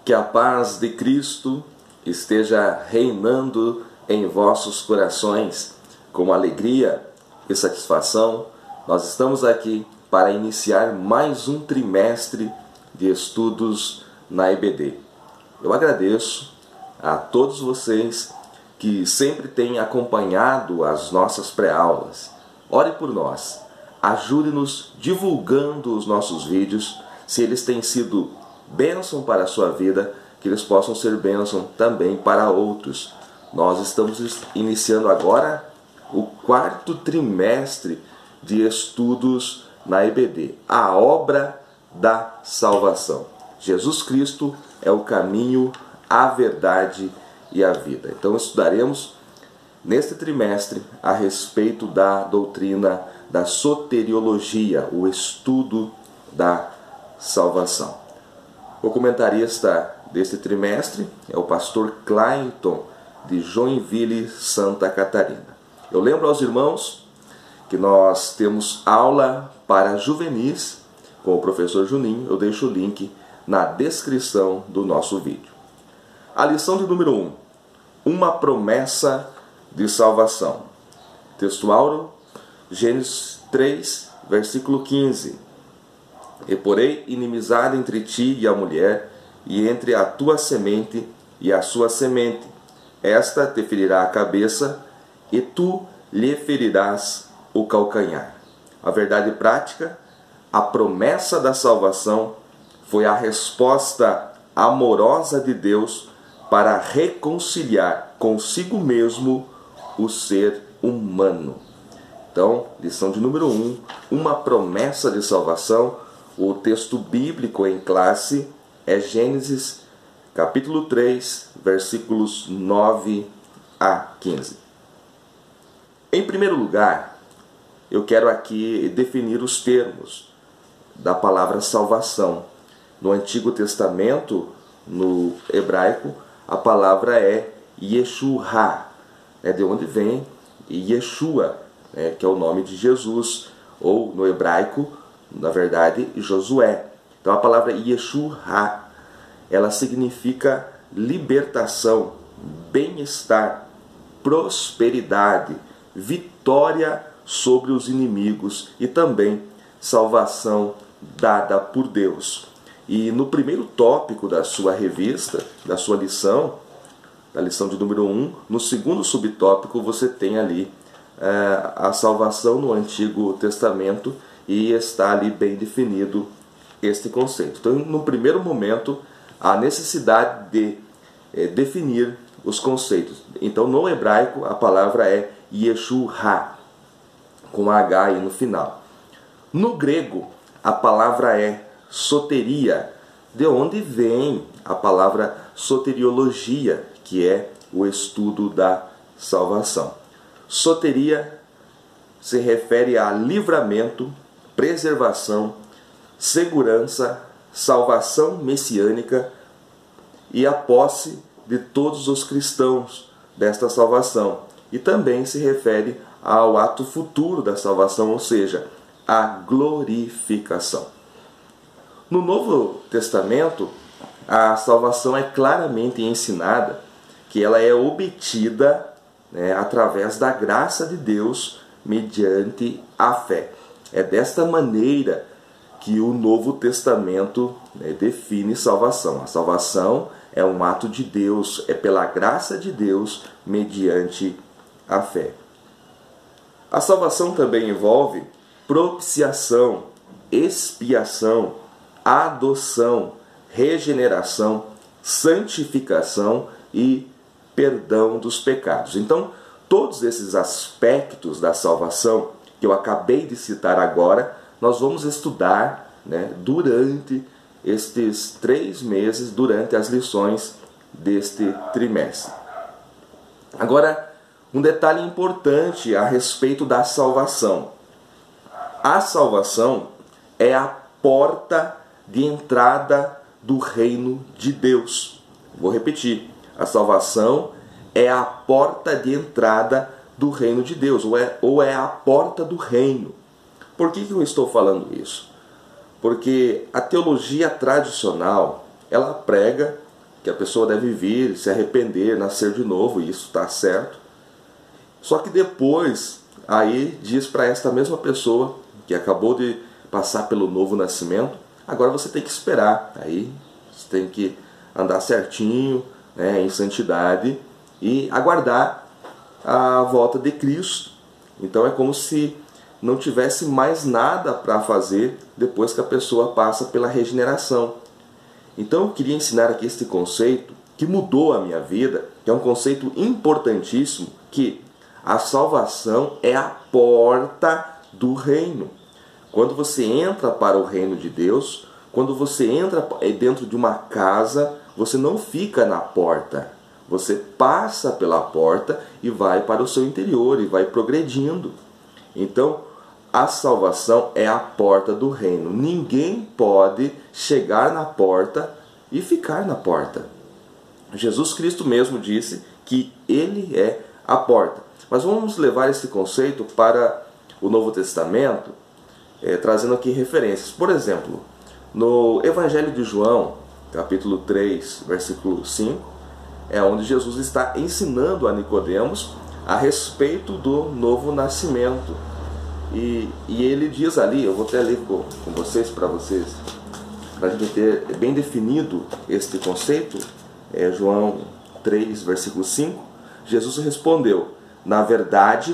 Que a paz de Cristo esteja reinando em vossos corações. Com alegria e satisfação, nós estamos aqui para iniciar mais um trimestre de estudos na EBD. Eu agradeço a todos vocês que sempre têm acompanhado as nossas pré-aulas. Ore por nós, ajude-nos divulgando os nossos vídeos, se eles têm sido bênção para a sua vida, que eles possam ser bênção também para outros. Nós estamos iniciando agora o 4º trimestre de estudos na EBD, a obra da salvação. Jesus Cristo é o caminho, a verdade e a vida. Então estudaremos neste trimestre a respeito da doutrina da soteriologia, o estudo da salvação. O comentarista deste trimestre é o pastor Clayton, de Joinville, Santa Catarina. Eu lembro aos irmãos que nós temos aula para juvenis com o professor Juninho. Eu deixo o link na descrição do nosso vídeo. A lição de número 1. Uma promessa de salvação. Textual, Gênesis 3, versículo 15. E porei inimizade entre ti e a mulher, e entre a tua semente e a sua semente. Esta te ferirá a cabeça, e tu lhe ferirás o calcanhar. A verdade prática, a promessa da salvação, foi a resposta amorosa de Deus para reconciliar consigo mesmo o ser humano. Então, lição de número 1, uma promessa de salvação. O texto bíblico em classe é Gênesis capítulo 3, versículos 9 a 15. Em primeiro lugar, eu quero aqui definir os termos da palavra salvação. No Antigo Testamento, no hebraico, a palavra é Yeshua, de onde vem Yeshua, que é o nome de Jesus, ou no hebraico, na verdade, Josué. Então a palavra Yeshua, ela significa libertação, bem-estar, prosperidade, vitória sobre os inimigos e também salvação dada por Deus. E no primeiro tópico da sua revista, da sua lição, da lição de número 1, no segundo subtópico você tem ali a salvação no Antigo Testamento, e está ali bem definido este conceito. Então, no primeiro momento, a necessidade de definir os conceitos. Então, no hebraico, a palavra é Yeshua, com H aí no final. No grego, a palavra é soteria, de onde vem a palavra soteriologia, que é o estudo da salvação. Soteria se refere a livramento, preservação, segurança, salvação messiânica e a posse de todos os cristãos desta salvação. E também se refere ao ato futuro da salvação, ou seja, a glorificação. No Novo Testamento, a salvação é claramente ensinada que ela é obtida através da graça de Deus mediante a fé. É desta maneira que o Novo Testamento define salvação. A salvação é um ato de Deus, é pela graça de Deus mediante a fé. A salvação também envolve propiciação, expiação, adoção, regeneração, santificação e perdão dos pecados. Então, todos esses aspectos da salvação que eu acabei de citar agora, nós vamos estudar durante estes 3 meses, durante as lições deste trimestre. Agora, um detalhe importante a respeito da salvação. A salvação é a porta de entrada do reino de Deus. Vou repetir. A salvação é a porta de entrada do reino de Deus, ou é a porta do reino. Por que eu estou falando isso? Porque a teologia tradicional, ela prega que a pessoa deve vir, se arrepender, nascer de novo, e isso está certo. Só que depois, aí diz para esta mesma pessoa que acabou de passar pelo novo nascimento, agora você tem que esperar, aí você tem que andar certinho, né, em santidade, e aguardar a volta de Cristo. Então é como se não tivesse mais nada para fazer depois que a pessoa passa pela regeneração. Então eu queria ensinar aqui este conceito que mudou a minha vida, que é um conceito importantíssimo, que a salvação é a porta do reino. Quando você entra para o reino de Deus, quando você entra dentro de uma casa, você não fica na porta. Você passa pela porta e vai para o seu interior e vai progredindo. Então, a salvação é a porta do reino. Ninguém pode chegar na porta e ficar na porta. Jesus Cristo mesmo disse que Ele é a porta. Mas vamos levar esse conceito para o Novo Testamento, trazendo aqui referências. Por exemplo, no Evangelho de João, capítulo 3, versículo 5, é onde Jesus está ensinando a Nicodemos a respeito do novo nascimento. E ele diz ali, eu vou até ler com vocês, para a gente ter bem definido este conceito, João 3, versículo 5, Jesus respondeu: na verdade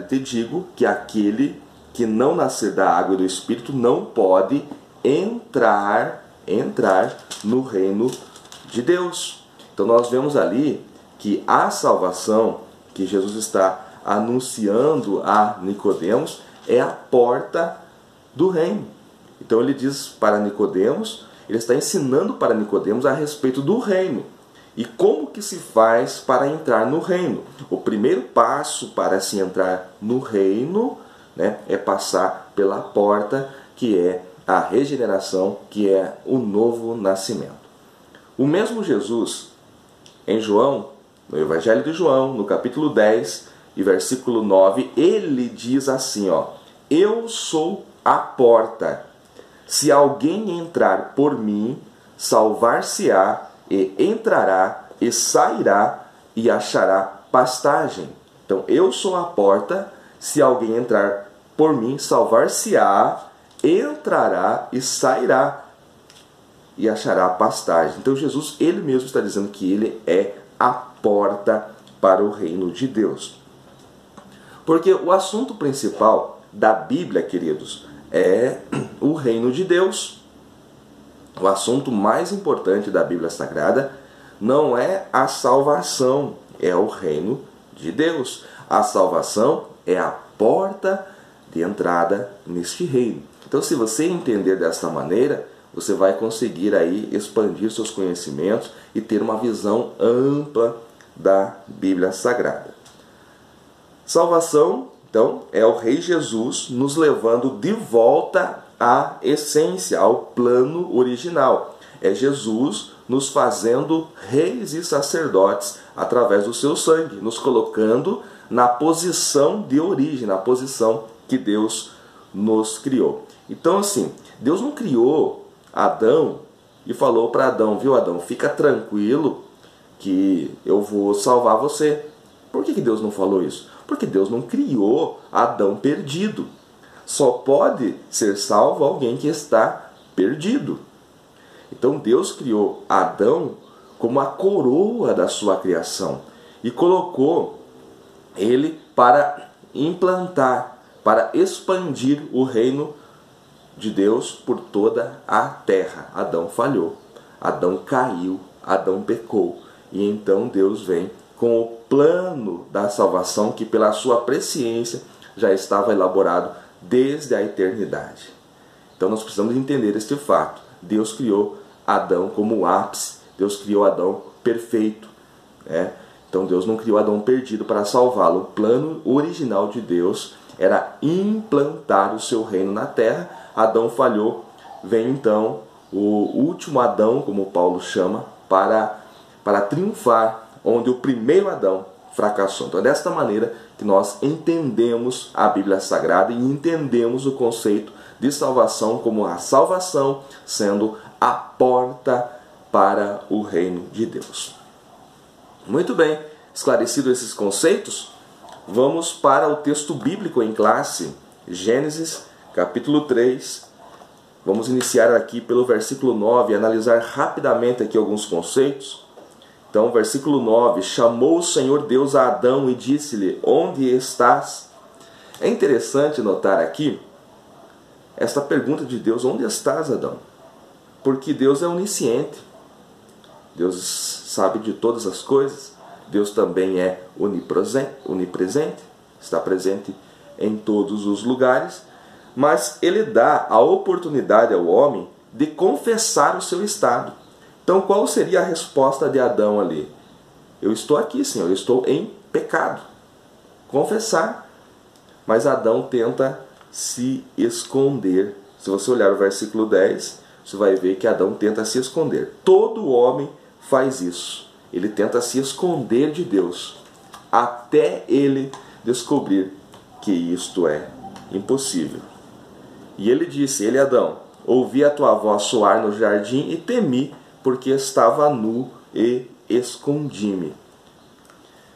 te digo que aquele que não nascer da água e do Espírito não pode entrar no reino de Deus. Então nós vemos ali que a salvação que Jesus está anunciando a Nicodemos é a porta do reino. Então ele diz para Nicodemos, ele está ensinando para Nicodemos a respeito do reino. E como que se faz para entrar no reino? O primeiro passo para se entrar no reino, né, é passar pela porta, que é a regeneração, que é o novo nascimento. O mesmo Jesus, em João, no Evangelho de João, no capítulo 10 e versículo 9, ele diz assim, eu sou a porta. Se alguém entrar por mim, salvar-se-á, e entrará e sairá e achará pastagem. Então, eu sou a porta. Se alguém entrar por mim, salvar-se-á, entrará e sairá e achará pastagem. Então, Jesus, ele mesmo está dizendo que ele é a porta para o reino de Deus. Porque o assunto principal da Bíblia, queridos, é o reino de Deus. O assunto mais importante da Bíblia Sagrada não é a salvação, é o reino de Deus. A salvação é a porta de entrada neste reino. Então, se você entender desta maneira, você vai conseguir aí expandir seus conhecimentos e ter uma visão ampla da Bíblia Sagrada. Salvação, então, é o Rei Jesus nos levando de volta à essência, ao plano original. É Jesus nos fazendo reis e sacerdotes através do seu sangue, nos colocando na posição de origem, na posição que Deus nos criou. Então, assim, Deus não criou Adão e falou para Adão, viu, Adão, fica tranquilo que eu vou salvar você. Por que Deus não falou isso? Porque Deus não criou Adão perdido. Só pode ser salvo alguém que está perdido. Então Deus criou Adão como a coroa da sua criação e colocou ele para implantar, para expandir o reino de Deus por toda a terra. Adão falhou, Adão caiu, Adão pecou. E então Deus vem com o plano da salvação que pela sua presciência já estava elaborado desde a eternidade. Então nós precisamos entender este fato. Deus criou Adão como o ápice. Deus criou Adão perfeito, né? Então Deus não criou Adão perdido para salvá-lo. O plano original de Deus era implantar o seu reino na terra. Adão falhou. Vem então o último Adão, como Paulo chama, para triunfar, onde o primeiro Adão fracassou. Então é desta maneira que nós entendemos a Bíblia Sagrada e entendemos o conceito de salvação como a salvação sendo a porta para o reino de Deus. Muito bem, esclarecidos esses conceitos, vamos para o texto bíblico em classe, Gênesis capítulo 3. Vamos iniciar aqui pelo versículo 9 e analisar rapidamente aqui alguns conceitos. Então, versículo 9, chamou o Senhor Deus a Adão e disse-lhe, onde estás? É interessante notar aqui esta pergunta de Deus, onde estás, Adão? Porque Deus é onisciente, Deus sabe de todas as coisas, Deus também é onipresente, está presente em todos os lugares, mas Ele dá a oportunidade ao homem de confessar o seu estado. Então, qual seria a resposta de Adão ali? Eu estou aqui, Senhor, eu estou em pecado. Confessar. Mas Adão tenta se esconder. Se você olhar o versículo 10, você vai ver que Adão tenta se esconder. Todo homem faz isso. Ele tenta se esconder de Deus, até ele descobrir que isto é impossível. E ele disse, ele Adão, ouvi a tua voz soar no jardim e temi, porque estava nu e escondi-me.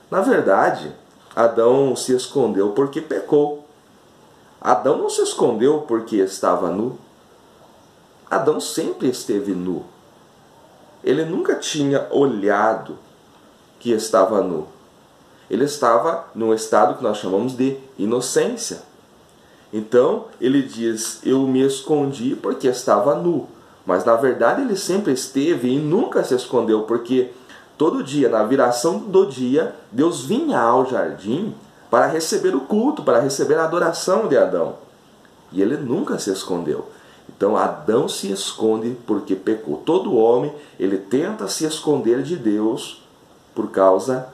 Na verdade, Adão se escondeu porque pecou. Adão não se escondeu porque estava nu. Adão sempre esteve nu. Ele nunca tinha olhado que estava nu. Ele estava num estado que nós chamamos de inocência. Então, ele diz, eu me escondi porque estava nu. Mas, na verdade, ele sempre esteve e nunca se escondeu, porque todo dia, na viração do dia, Deus vinha ao jardim para receber o culto, para receber a adoração de Adão. E ele nunca se escondeu. Então, Adão se esconde porque pecou. Todo homem, ele tenta se esconder de Deus por causa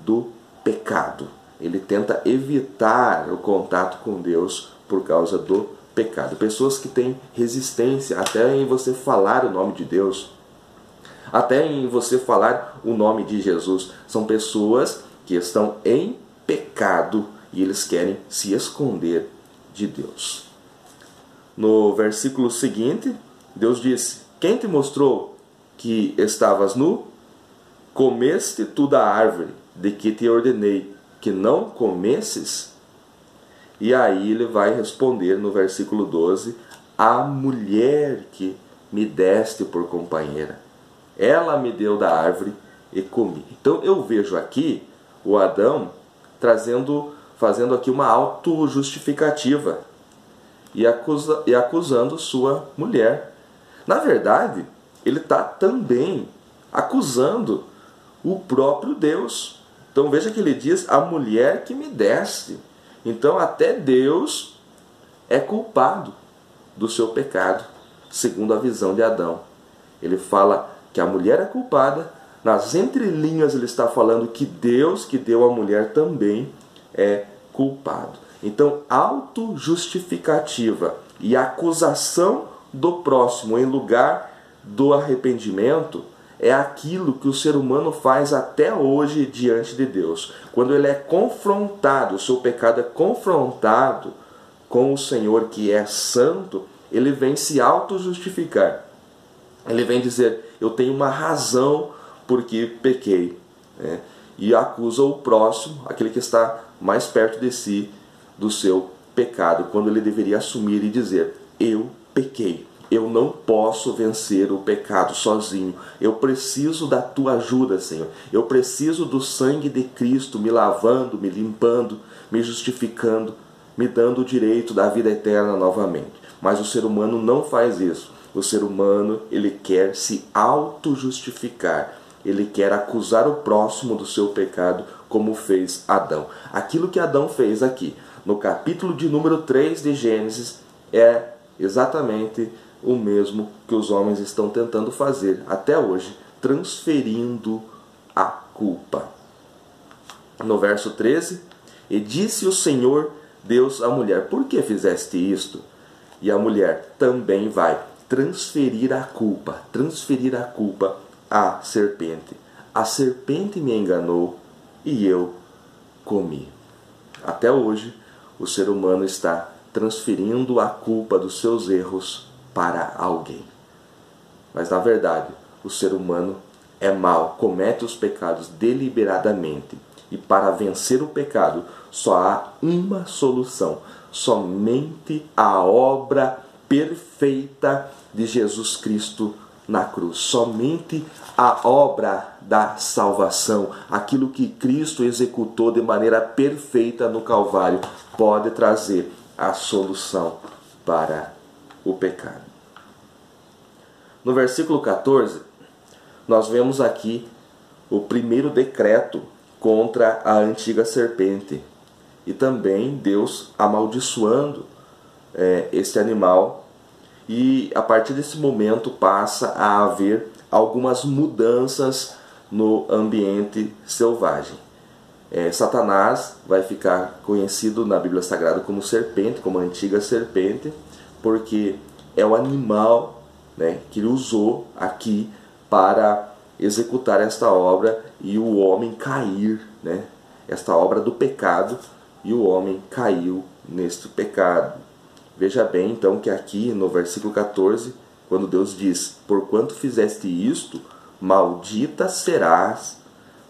do pecado. Ele tenta evitar o contato com Deus por causa do pecado. Pessoas que têm resistência até em você falar o nome de Deus, até em você falar o nome de Jesus. São pessoas que estão em pecado e eles querem se esconder de Deus. No versículo seguinte, Deus disse, quem te mostrou que estavas nu? Comeste tu da árvore de que te ordenei que não comesses? E aí ele vai responder no versículo 12, a mulher que me deste por companheira, ela me deu da árvore e comi. Então eu vejo aqui o Adão fazendo aqui uma autojustificativa e acusando sua mulher. Na verdade, ele está também acusando o próprio Deus. Então veja que ele diz, a mulher que me deste. Então até Deus é culpado do seu pecado, segundo a visão de Adão. Ele fala que a mulher é culpada, nas entrelinhas ele está falando que Deus, que deu a mulher, também é culpado. Então, autojustificativa e acusação do próximo em lugar do arrependimento é aquilo que o ser humano faz até hoje diante de Deus. Quando ele é confrontado, o seu pecado é confrontado com o Senhor que é santo, ele vem se auto-justificar. Ele vem dizer, eu tenho uma razão porque pequei. Né? E acusa o próximo, aquele que está mais perto de si, do seu pecado, quando ele deveria assumir e dizer, eu pequei. Eu não posso vencer o pecado sozinho. Eu preciso da tua ajuda, Senhor. Eu preciso do sangue de Cristo me lavando, me limpando, me justificando, me dando o direito da vida eterna novamente. Mas o ser humano não faz isso. O ser humano, ele quer se auto-justificar. Ele quer acusar o próximo do seu pecado, como fez Adão. Aquilo que Adão fez aqui, no capítulo de número 3 de Gênesis, é exatamente o mesmo que os homens estão tentando fazer até hoje, transferindo a culpa. No verso 13, e disse o Senhor Deus à mulher, por que fizeste isto? E a mulher também vai transferir a culpa à serpente. A serpente me enganou e eu comi. Até hoje, o ser humano está transferindo a culpa dos seus erros para alguém. Mas, na verdade, o ser humano é mau, comete os pecados deliberadamente. E para vencer o pecado, só há uma solução: somente a obra perfeita de Jesus Cristo na cruz. Somente a obra da salvação, aquilo que Cristo executou de maneira perfeita no Calvário, pode trazer a solução para o pecado. No versículo 14, nós vemos aqui o primeiro decreto contra a antiga serpente e também Deus amaldiçoando este animal, e a partir desse momento passa a haver algumas mudanças no ambiente selvagem. Satanás vai ficar conhecido na Bíblia Sagrada como serpente, como a antiga serpente, porque é o animal, né, que ele usou aqui para executar esta obra e o homem cair, né, esta obra do pecado, e o homem caiu neste pecado. Veja bem então que aqui no versículo 14, quando Deus diz: porquanto fizeste isto, maldita serás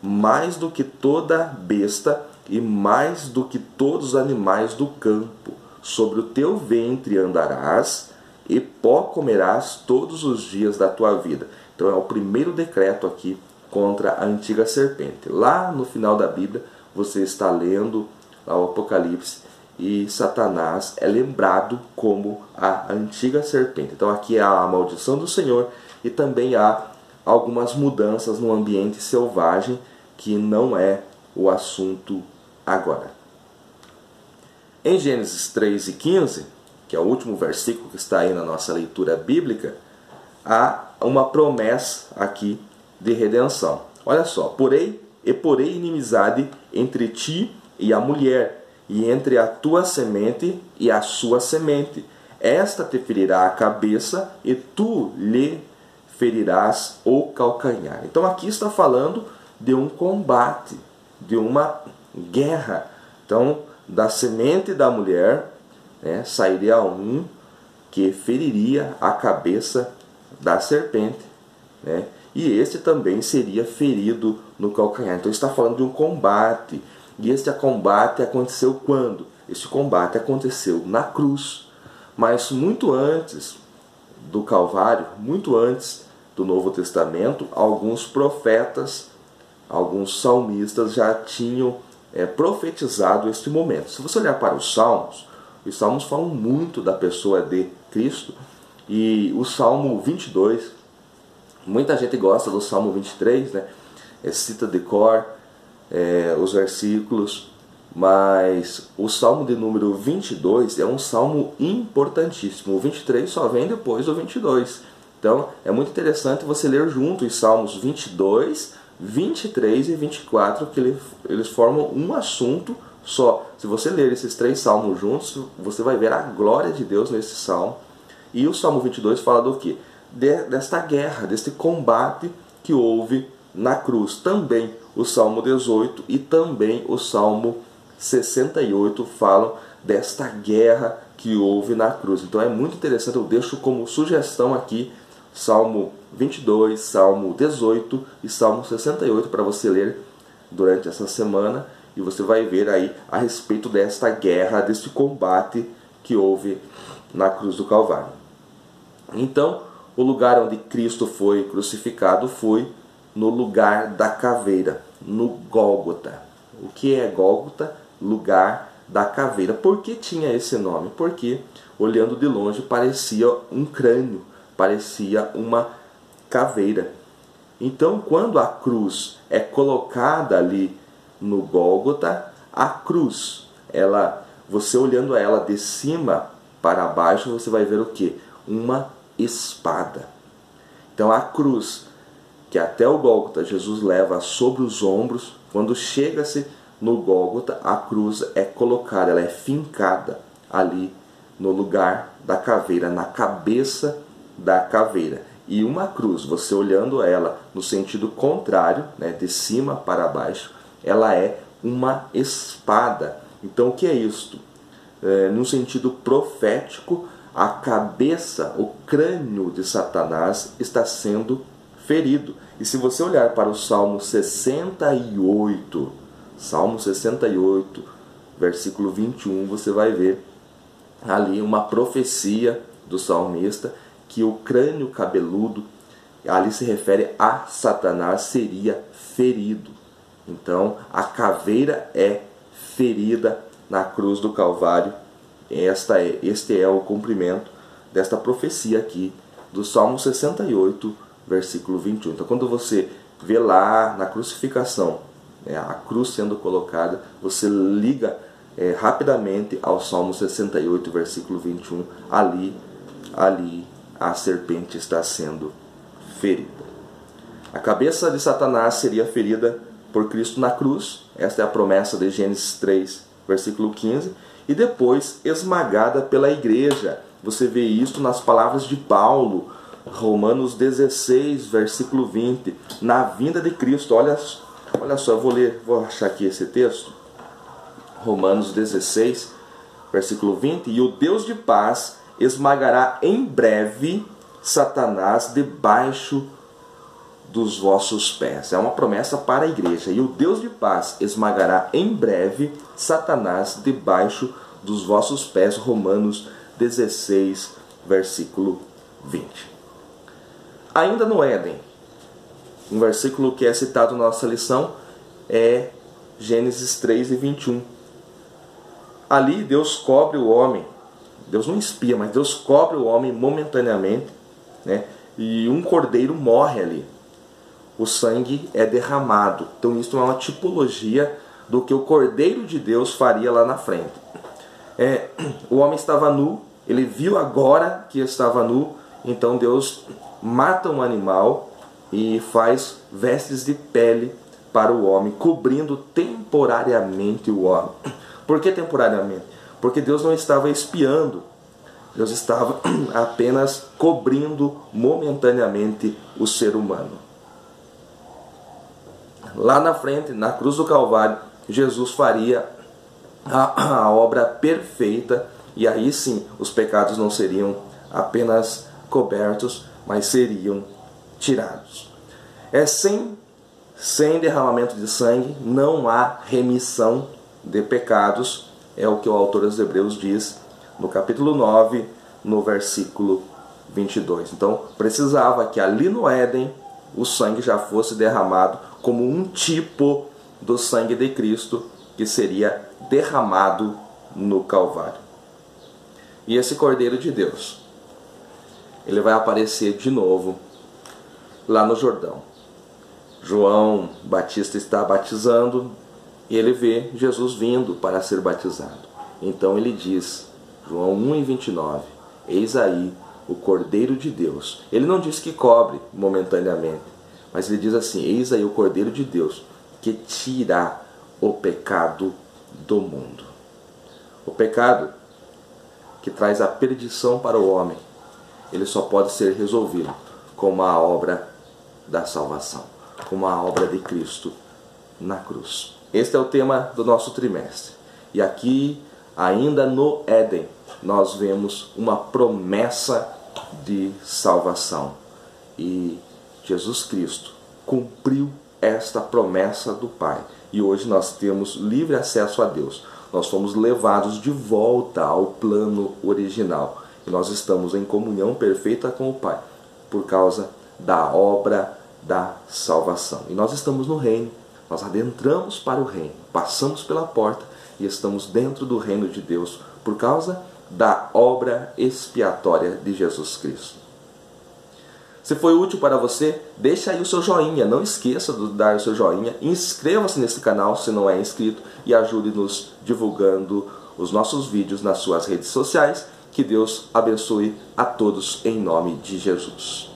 mais do que toda besta e mais do que todos os animais do campo. Sobre o teu ventre andarás e pó comerás todos os dias da tua vida. Então é o primeiro decreto aqui contra a antiga serpente. Lá no final da Bíblia você está lendo o Apocalipse e Satanás é lembrado como a antiga serpente. Então aqui há a maldição do Senhor e também há algumas mudanças no ambiente selvagem, que não é o assunto agora. Em Gênesis 3:15, que é o último versículo que está aí na nossa leitura bíblica, há uma promessa aqui de redenção. Olha só: porei inimizade entre ti e a mulher, e entre a tua semente e a sua semente. Esta te ferirá a cabeça e tu lhe ferirás o calcanhar. Então aqui está falando de um combate, de uma guerra. Então, da semente da mulher, né, sairia um que feriria a cabeça da serpente, né, e este também seria ferido no calcanhar. Então está falando de um combate. E este combate aconteceu quando? Este combate aconteceu na cruz. Mas muito antes do Calvário, muito antes do Novo Testamento, alguns profetas, alguns salmistas já tinham profetizado este momento. Se você olhar para os Salmos falam muito da pessoa de Cristo. E o Salmo 22, muita gente gosta do Salmo 23, né? Cita de cor os versículos, mas o Salmo de número 22 é um salmo importantíssimo. O 23 só vem depois do 22. Então é muito interessante você ler junto os Salmos 22, 23 e 24, que eles formam um assunto só. Se você ler esses três salmos juntos, você vai ver a glória de Deus nesse salmo. E o Salmo 22 fala do quê? Desta guerra, deste combate que houve na cruz. Também o Salmo 18 e também o Salmo 68 falam desta guerra que houve na cruz. Então é muito interessante, eu deixo como sugestão aqui Salmo 22, Salmo 18 e Salmo 68 para você ler durante essa semana, e você vai ver aí a respeito desta guerra, deste combate que houve na cruz do Calvário. Então, o lugar onde Cristo foi crucificado foi no lugar da caveira, no Gólgota. O que é Gólgota? Lugar da caveira. Por que tinha esse nome? Porque, olhando de longe, parecia um crânio, parecia uma caveira. Então, quando a cruz é colocada ali no Gólgota, a cruz, você olhando ela de cima para baixo, você vai ver o quê? Uma espada. Então, a cruz que até o Gólgota Jesus leva sobre os ombros, quando chega-se no Gólgota, a cruz é colocada, ela é fincada ali no lugar da caveira, na cabeça da caveira. E uma cruz, você olhando ela no sentido contrário, né, de cima para baixo, ela é uma espada. Então o que é isto? No sentido profético, a cabeça, o crânio de Satanás está sendo ferido. E se você olhar para o Salmo 68, versículo 21, você vai ver ali uma profecia do salmista que o crânio cabeludo, ali se refere a Satanás, seria ferido. Então, a caveira é ferida na cruz do Calvário. Este é o cumprimento desta profecia aqui do Salmo 68, versículo 21. Então, quando você vê lá na crucificação, a cruz sendo colocada, você liga rapidamente ao Salmo 68, versículo 21. Ali a serpente está sendo ferida. A cabeça de Satanás seria ferida por Cristo na cruz. Esta é a promessa de Gênesis 3, versículo 15. E depois esmagada pela igreja. Você vê isso nas palavras de Paulo, Romanos 16, versículo 20. Na vinda de Cristo, olha só, vou achar aqui esse texto. Romanos 16, versículo 20. E o Deus de paz esmagará em breve Satanás debaixo dos vossos pés. É uma promessa para a igreja. E o Deus de paz esmagará em breve Satanás debaixo dos vossos pés. Romanos 16, versículo 20. Ainda no Éden, um versículo que é citado na nossa lição é Gênesis 3 e 21. Ali Deus cobre o homem. Deus não espia, mas Deus cobre o homem momentaneamente, né? E um cordeiro morre ali. O sangue é derramado. Então isso é uma tipologia do que o Cordeiro de Deus faria lá na frente. O homem estava nu, ele viu agora que estava nu, então Deus mata um animal e faz vestes de pele para o homem, cobrindo temporariamente o homem. Por que temporariamente? Porque Deus não estava espiando, Deus estava apenas cobrindo momentaneamente o ser humano. Lá na frente, na cruz do Calvário, Jesus faria a obra perfeita, e aí sim os pecados não seriam apenas cobertos, mas seriam tirados. Sem derramamento de sangue não há remissão de pecados, é o que o autor dos Hebreus diz no capítulo 9, no versículo 22. Então precisava que ali no Éden o sangue já fosse derramado como um tipo do sangue de Cristo que seria derramado no Calvário. E esse Cordeiro de Deus, ele vai aparecer de novo lá no Jordão. João Batista está batizando e ele vê Jesus vindo para ser batizado. Então ele diz, João 1:29, eis aí o Cordeiro de Deus. Ele não diz que cobre momentaneamente, mas ele diz assim, eis aí o Cordeiro de Deus que tira o pecado do mundo. O pecado que traz a perdição para o homem, ele só pode ser resolvido com a obra da salvação, com a obra de Cristo na cruz. Este é o tema do nosso trimestre. E aqui, ainda no Éden, nós vemos uma promessa de salvação. E Jesus Cristo cumpriu esta promessa do Pai. E hoje nós temos livre acesso a Deus. Nós fomos levados de volta ao plano original. E nós estamos em comunhão perfeita com o Pai, por causa da obra da salvação. E nós estamos no reino. Nós adentramos para o reino, passamos pela porta e estamos dentro do reino de Deus, por causa da obra expiatória de Jesus Cristo. Se foi útil para você, deixa aí o seu joinha. Não esqueça de dar o seu joinha. Inscreva-se nesse canal se não é inscrito e ajude-nos divulgando os nossos vídeos nas suas redes sociais. Que Deus abençoe a todos em nome de Jesus.